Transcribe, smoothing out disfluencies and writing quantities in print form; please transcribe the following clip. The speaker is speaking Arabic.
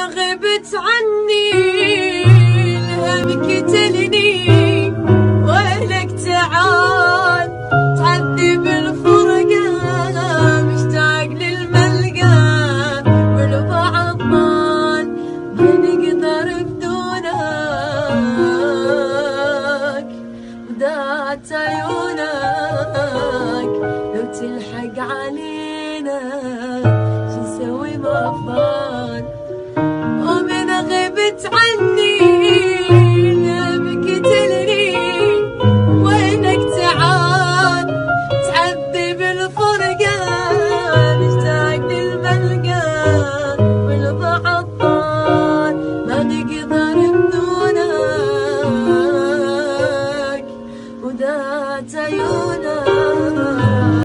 غبت عني الهم قتلني، ويلك تعال تعذب الفرقة، مشتاق للملقى والبعض ضال ما نقدر بدونك، ودات عيونك لو تلحق علينا شو نسوي ما فان، ومن غبت عني